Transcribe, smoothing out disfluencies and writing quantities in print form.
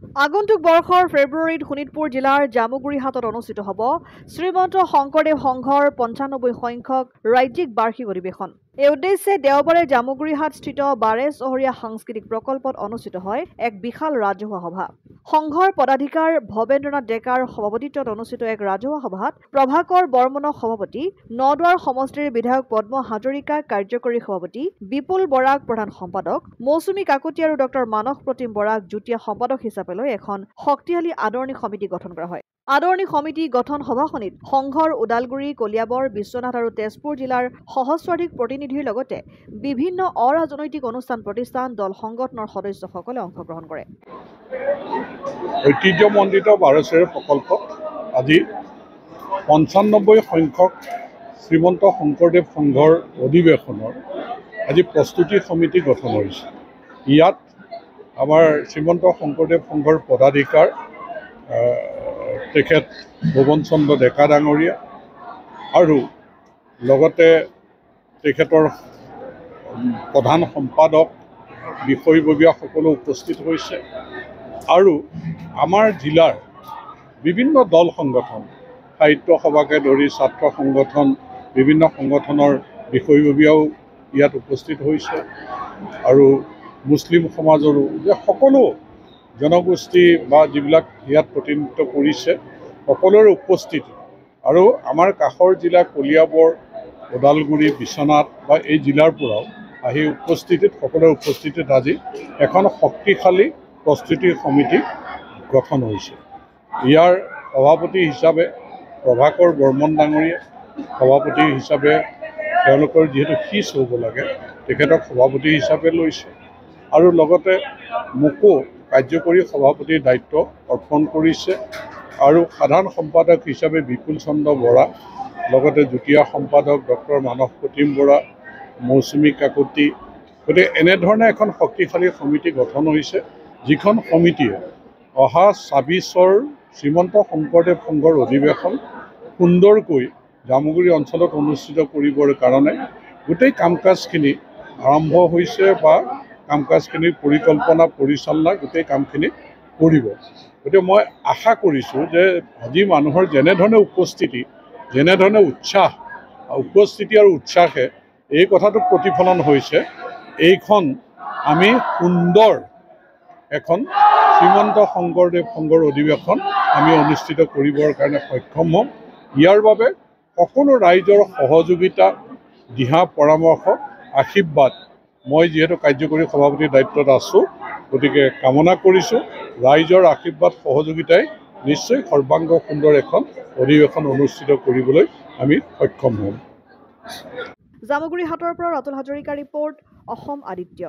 আগন্তুক বৰ্ষৰ ফেব্ৰুৱাৰীত শোণিতপুৰ জিলাৰ জামুগুৰিহাটত অনুষ্ঠিত হ'ব শ্ৰীমন্ত শংকৰদেৱ সংঘৰ ৯৫ সংখ্যক ৰাজ্যিক বাৰ্ষিক অধিৱেশন। এই উদ্দেশ্যে দেওবাৰে জামুগুৰিহাটস্থিত ১২ চহৰীয়া সাংস্কৃতিক প্ৰকল্পত অনুষ্ঠিত হয় এক বিশাল ৰাজহুৱা সভা। সংঘৰ পদাধিকাৰ ভৱেন্দ্ৰনাথ ডেকাৰ সভাপতিত্বত অনুষ্ঠিত এক ৰাজহুৱা সভাত প্ৰভাকৰ বৰ্মনক সভাপতি, নদুৱাৰ সমষ্টিৰ বিধায়ক পদ্ম হাজৰিকাক কাৰ্যকৰী সভাপতি, বিপুল বৰাক প্ৰধান সম্পাদক, মৌচুমী কাকতি আৰু ডক্টৰ মানস প্ৰতিম বৰাক যুটীয়া সম্পাদক হিচাপে লৈ এখন শক্তিশালী আদৰণি সমিতি গঠন কৰা হয়। আদৰণি সমিতি গঠন সভাখনিত সংঘৰ ওদালগুৰি, কলিয়াবৰ, বিশ্বনাথ আৰু তেজপুৰ জিলাৰ সহস্ৰাধিক প্ৰতিনিধিৰ লগতে বিভিন্ন অৰাজনৈতিক অনুষ্ঠান প্ৰতিষ্ঠান, দল সংগঠনৰ সদস্যসকলে অংশগ্ৰহণ কৰে। ঐতিহ্যমণ্ডিত ১২ চহৰীয়া প্ৰকল্পত আজি ৯৫ সংখ্যক শ্ৰীমন্ত শংকৰদেৱ সংঘৰ অধিৱেশনৰ আজি প্ৰস্তুতি সমিতি গঠন হৈছে। ইয়াত আমাৰ শ্ৰীমন্ত শংকৰদেৱ সংঘৰ পদাধিকাৰ তেখেত ভুৱন চন্দ্ৰ ডেকা ডাঙৰীয়া আৰু লগতে তেখেতৰ প্ৰধান সম্পাদক, বিষয়ববীয়া সকলো উপস্থিত হৈছে আৰু আমাৰ জিলাৰ বিভিন্ন দল সংগঠন, সাহিত্য সভাকে ধৰি ছাত্ৰ সংগঠন, বিভিন্ন সংগঠনৰ বিষয়ববীয়াও ইয়াত উপস্থিত হৈছে আৰু মুছলিম সমাজৰো যে সকলো জনগোষ্ঠী বা যিবিলাক ইয়াত প্ৰতিনিধিত্ব কৰিছে সকলোৰে উপস্থিতি আৰু আমাৰ কাষৰ জিলা কলিয়াবৰ, ওদালগুৰি, বিশ্বনাথ বা এই জিলাৰ পৰাও আহি উপস্থিতিত সকলোৰে উপস্থিতিত আজি এখন শক্তিশালী প্ৰস্তুতি সমিতি গঠন হৈছে। ইয়াৰ সভাপতি হিচাপে প্ৰভাকৰ বৰ্মন ডাঙৰীয়া, সভাপতি হিচাপে তেওঁলোকৰ যিহেতু শীৰ্ষ হ'ব লাগে তেখেতক সভাপতি হিচাপে লৈছে আৰু লগতে মোকো কাৰ্যকৰী সভাপতিৰ দায়িত্ব অৰ্পণ কৰিছে আৰু সাধাৰণ সম্পাদক হিচাপে বিপুল চন্দ্ৰ বৰা, লগতে যুটীয়া সম্পাদক ডক্টৰ মানস প্ৰতিম বৰা, মৌচুমী কাকতি। গতিকে এনেধৰণে এখন শক্তিশালী সমিতি গঠন হৈছে, যিখন সমিতিয়ে অহা ২৬ শ্ৰীমন্ত শংকৰদেৱ সংঘৰ অধিৱেশন সুন্দৰকৈ জামুগুৰি অঞ্চলত অনুষ্ঠিত কৰিবৰ কাৰণে গোটেই কাম কাজখিনি আৰম্ভ হৈছে বা কাম কাজখিনিৰ পৰিকল্পনা পৰিচালনা গোটেই কামখিনি কৰিব। গতিকে মই আশা কৰিছোঁ যে আজি মানুহৰ যেনেধৰণে উপস্থিতি, যেনেধৰণে উৎসাহ, উপস্থিতি আৰু উৎসাহে এই কথাটো প্ৰতিফলন হৈছে, এইখন আমি সুন্দৰ এখন শ্ৰীমন্ত শংকৰদেৱ সংঘৰ অধিৱেশন আমি অনুষ্ঠিত কৰিবৰ কাৰণে সক্ষম হ'ম। ইয়াৰ বাবে সকলো ৰাইজৰ সহযোগিতা, দিহা পৰামৰ্শ, আশীৰ্বাদ মই যিহেতু কাৰ্যকৰী সভাপতিৰ দায়িত্বত আছোঁ, গতিকে কামনা কৰিছোঁ ৰাইজৰ আশীৰ্বাদ সহযোগিতাই নিশ্চয় সৰ্বাংগ সুন্দৰ এখন অধিৱেশন অনুষ্ঠিত কৰিবলৈ আমি সক্ষম হ'ম। জামুগুৰিহাটৰ পৰা ৰাতুল হাজৰিকাৰ ৰিপৰ্ট, অসম আদিত্য।